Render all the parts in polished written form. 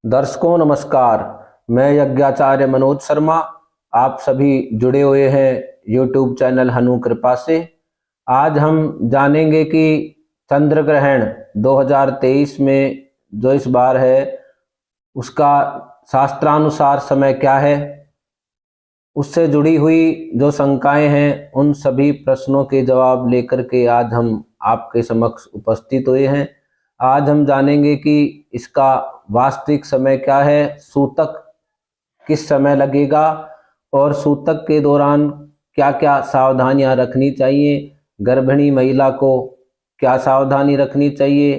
दर्शकों नमस्कार। मैं यज्ञाचार्य मनोज शर्मा। आप सभी जुड़े हुए हैं यूट्यूब चैनल हनु कृपा से। आज हम जानेंगे कि चंद्र ग्रहण 2023 में जो इस बार है उसका शास्त्रानुसार समय क्या है, उससे जुड़ी हुई जो शंकाएं हैं उन सभी प्रश्नों के जवाब लेकर के आज हम आपके समक्ष उपस्थित हुए हैं। आज हम जानेंगे कि इसका वास्तविक समय क्या है, सूतक किस समय लगेगा और सूतक के दौरान क्या क्या सावधानियां रखनी चाहिए, गर्भिणी महिला को क्या सावधानी रखनी चाहिए,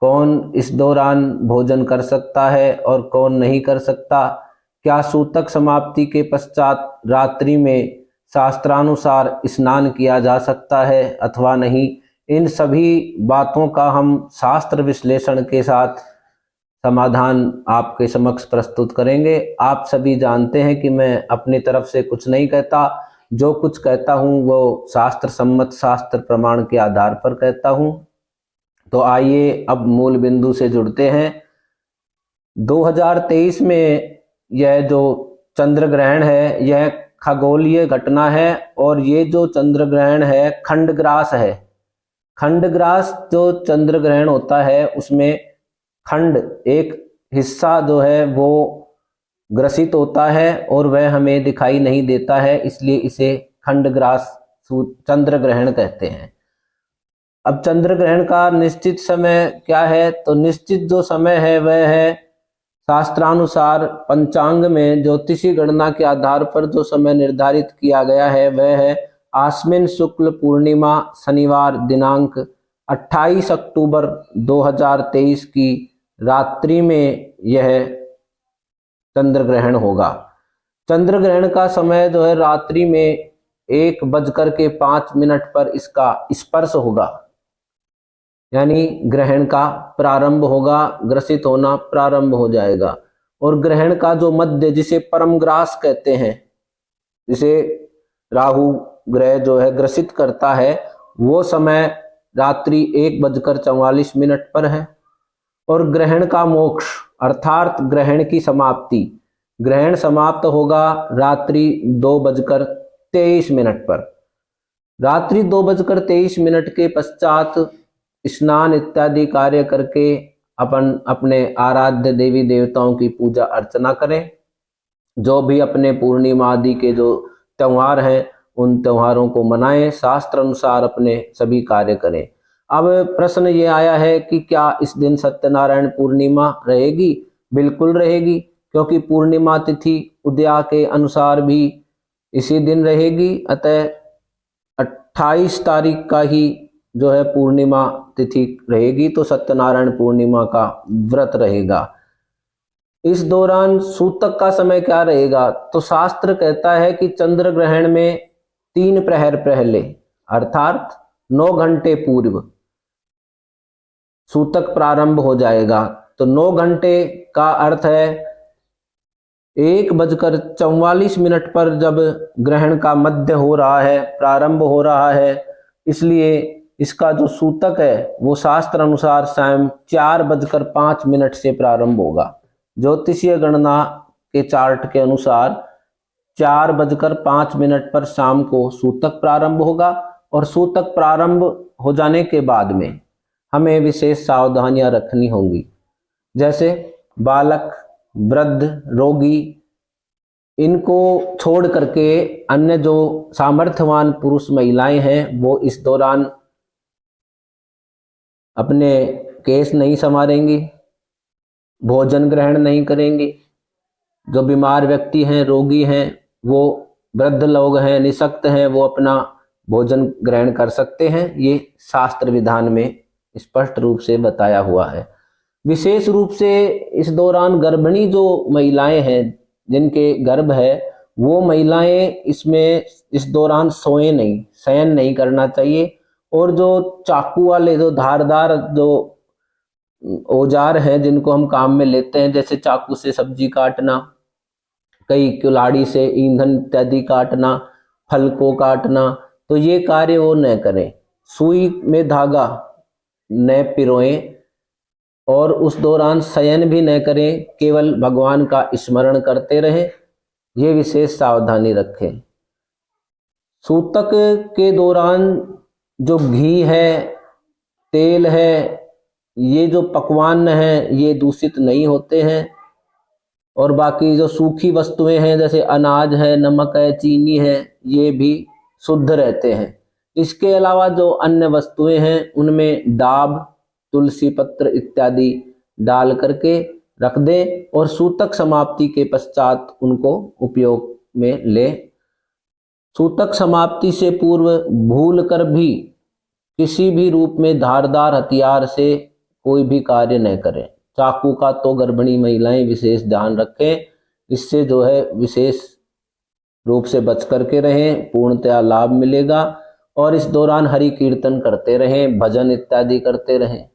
कौन इस दौरान भोजन कर सकता है और कौन नहीं कर सकता, क्या सूतक समाप्ति के पश्चात रात्रि में शास्त्रानुसार स्नान किया जा सकता है अथवा नहीं। इन सभी बातों का हम शास्त्र विश्लेषण के साथ समाधान आपके समक्ष प्रस्तुत करेंगे। आप सभी जानते हैं कि मैं अपनी तरफ से कुछ नहीं कहता, जो कुछ कहता हूं वो शास्त्र सम्मत शास्त्र प्रमाण के आधार पर कहता हूं। तो आइए अब मूल बिंदु से जुड़ते हैं। 2023 में यह जो चंद्र ग्रहण है यह खगोलीय घटना है और ये जो चंद्र ग्रहण है खंडग्रास है। खंडग्रास जो चंद्र ग्रहण होता है उसमें खंड एक हिस्सा जो है वो ग्रसित होता है और वह हमें दिखाई नहीं देता है, इसलिए इसे खंडग्रास चंद्र ग्रहण कहते हैं। अब चंद्र ग्रहण का निश्चित समय क्या है, तो निश्चित जो समय है वह है शास्त्रानुसार पंचांग में ज्योतिषी गणना के आधार पर जो समय निर्धारित किया गया है वह है आश्विन शुक्ल पूर्णिमा शनिवार दिनांक 28 अक्टूबर 2023 की रात्रि में यह चंद्र ग्रहण होगा। चंद्र ग्रहण का समय जो है रात्रि में 1:05 पर इसका स्पर्श होगा, यानी ग्रहण का प्रारंभ होगा, ग्रसित होना प्रारंभ हो जाएगा। और ग्रहण का जो मध्य जिसे परमग्रास कहते हैं, जिसे राहु ग्रह जो है ग्रसित करता है, वो समय रात्रि 1:44 पर है। और ग्रहण का मोक्ष अर्थात ग्रहण की समाप्ति, ग्रहण समाप्त होगा रात्रि 2:23 पर। रात्रि 2:23 के पश्चात स्नान इत्यादि कार्य करके अपन अपने आराध्य देवी देवताओं की पूजा अर्चना करें। जो भी अपने पूर्णिमा आदि के जो त्योहार हैं उन त्योहारों को मनाएं, शास्त्र अनुसार अपने सभी कार्य करें। अब प्रश्न ये आया है कि क्या इस दिन सत्यनारायण पूर्णिमा रहेगी? बिल्कुल रहेगी, क्योंकि पूर्णिमा तिथि उदया के अनुसार भी इसी दिन रहेगी। अतः 28 तारीख का ही जो है पूर्णिमा तिथि रहेगी, तो सत्यनारायण पूर्णिमा का व्रत रहेगा। इस दौरान सूतक का समय क्या रहेगा, तो शास्त्र कहता है कि चंद्र ग्रहण में 3 प्रहर पहले अर्थात 9 घंटे पूर्व सूतक प्रारंभ हो जाएगा। तो 9 घंटे का अर्थ है 1:44 पर जब ग्रहण का मध्य हो रहा है, प्रारंभ हो रहा है, इसलिए इसका जो सूतक है वो शास्त्र अनुसार शाम 4:05 से प्रारंभ होगा। ज्योतिषीय गणना के चार्ट के अनुसार 4:05 पर शाम को सूतक प्रारंभ होगा। और सूतक प्रारंभ हो जाने के बाद में हमें विशेष सावधानियां रखनी होंगी, जैसे बालक, वृद्ध, रोगी, इनको छोड़ करके अन्य जो सामर्थ्यवान पुरुष महिलाएं हैं वो इस दौरान अपने केश नहीं संवारेंगी, भोजन ग्रहण नहीं करेंगी। जो बीमार व्यक्ति हैं, रोगी हैं, वो वृद्ध लोग हैं, निशक्त हैं, वो अपना भोजन ग्रहण कर सकते हैं। ये शास्त्र विधान में स्पष्ट रूप से बताया हुआ है। विशेष रूप से इस दौरान गर्भिणी जो महिलाएं हैं, जिनके गर्भ है, वो महिलाएं इसमें इस दौरान सोए नहीं, शयन नहीं करना चाहिए। और जो चाकू वाले जो धारदार जो औजार हैं जिनको हम काम में लेते हैं, जैसे चाकू से सब्जी काटना, कई कुल्हाड़ी से ईंधन इत्यादि काटना, फल को काटना, तो ये कार्य वो न करें। सुई में धागा न पिरोएं, और उस दौरान शयन भी न करें, केवल भगवान का स्मरण करते रहें, ये विशेष सावधानी रखें। सूतक के दौरान जो घी है, तेल है, ये जो पकवान हैं ये दूषित नहीं होते हैं, और बाकी जो सूखी वस्तुएं हैं जैसे अनाज है, नमक है, चीनी है, ये भी शुद्ध रहते हैं। इसके अलावा जो अन्य वस्तुएं हैं उनमें डाब, तुलसी पत्र इत्यादि डाल करके रख दें और सूतक समाप्ति के पश्चात उनको उपयोग में ले। सूतक समाप्ति से पूर्व भूल कर भी किसी भी रूप में धारदार हथियार से कोई भी कार्य न करें। चाकू का तो गर्भिणी महिलाएं विशेष ध्यान रखें, इससे जो है विशेष रूप से बच करके रहें, पूर्णतया लाभ मिलेगा। और इस दौरान हरि कीर्तन करते रहें, भजन इत्यादि करते रहें।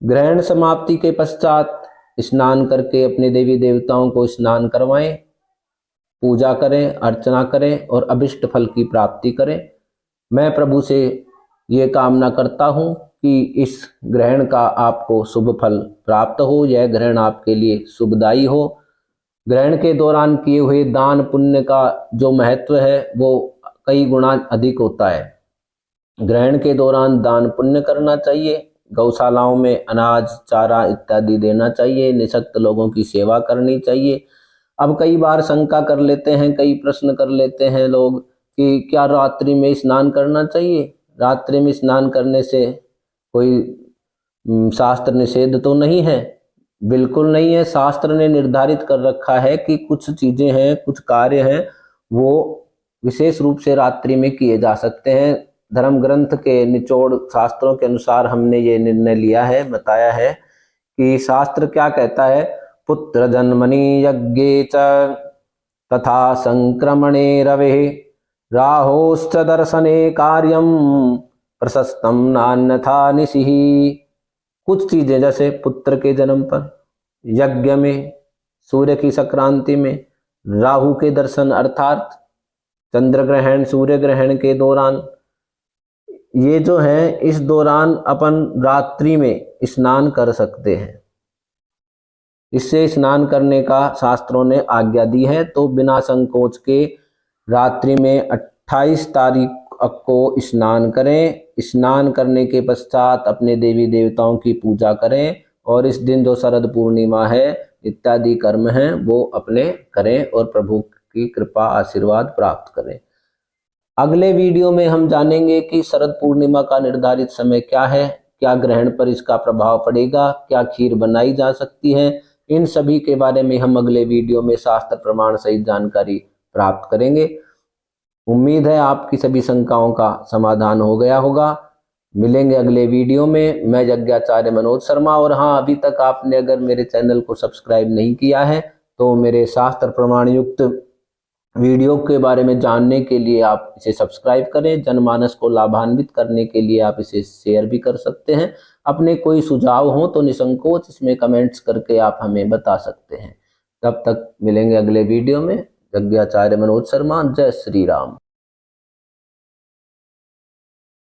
ग्रहण समाप्ति के पश्चात स्नान करके अपने देवी देवताओं को स्नान करवाएं, पूजा करें, अर्चना करें और अभिष्ट फल की प्राप्ति करें। मैं प्रभु से ये कामना करता हूँ कि इस ग्रहण का आपको शुभ फल प्राप्त हो, यह ग्रहण आपके लिए शुभदायी हो। ग्रहण के दौरान किए हुए दान पुण्य का जो महत्व है वो कई गुना अधिक होता है। ग्रहण के दौरान दान पुण्य करना चाहिए, गौशालाओं में अनाज चारा इत्यादि देना चाहिए, निःशक्त लोगों की सेवा करनी चाहिए। अब कई बार शंका कर लेते हैं, कई प्रश्न कर लेते हैं लोग कि क्या रात्रि में स्नान करना चाहिए। रात्रि में स्नान करने से कोई शास्त्र निषेध तो नहीं है, बिल्कुल नहीं है। शास्त्र ने निर्धारित कर रखा है कि कुछ चीजें हैं, कुछ कार्य हैं, वो विशेष रूप से रात्रि में किए जा सकते हैं। धर्म ग्रंथ के निचोड़ शास्त्रों के अनुसार हमने ये निर्णय लिया है, बताया है कि शास्त्र क्या कहता है। पुत्र जन्मनि यज्ञे च तथा संक्रमणे रवे राहोश्च दर्शने कार्यम प्रशस्तम नान्यथा निशिः। कुछ चीजें जैसे पुत्र के जन्म पर, यज्ञ में, सूर्य की संक्रांति में, राहु के दर्शन अर्थात चंद्र ग्रहण, सूर्य ग्रहण के दौरान, ये जो है इस दौरान अपन रात्रि में स्नान कर सकते हैं। इससे स्नान करने का शास्त्रों ने आज्ञा दी है। तो बिना संकोच के रात्रि में 28 तारीख को स्नान करें। स्नान करने के पश्चात अपने देवी देवताओं की पूजा करें और इस दिन जो शरद पूर्णिमा है इत्यादि कर्म हैं वो अपने करें और प्रभु की कृपा आशीर्वाद प्राप्त करें। अगले वीडियो में हम जानेंगे कि शरद पूर्णिमा का निर्धारित समय क्या है, क्या ग्रहण पर इसका प्रभाव पड़ेगा, क्या खीर बनाई जा सकती है। इन सभी के बारे में हम अगले वीडियो में शास्त्र प्रमाण सहित जानकारी प्राप्त करेंगे। उम्मीद है आपकी सभी शंकाओं का समाधान हो गया होगा। मिलेंगे अगले वीडियो में। मैं यज्ञाचार्य मनोज शर्मा। और हाँ, अभी तक आपने अगर मेरे चैनल को सब्सक्राइब नहीं किया है तो मेरे शास्त्र प्रमाण युक्त वीडियो के बारे में जानने के लिए आप इसे सब्सक्राइब करें। जनमानस को लाभान्वित करने के लिए आप इसे शेयर भी कर सकते हैं। अपने कोई सुझाव हो तो निसंकोच इसमें कमेंट्स करके आप हमें बता सकते हैं। तब तक मिलेंगे अगले वीडियो में। यज्ञाचार्य मनोज शर्मा। जय श्री राम।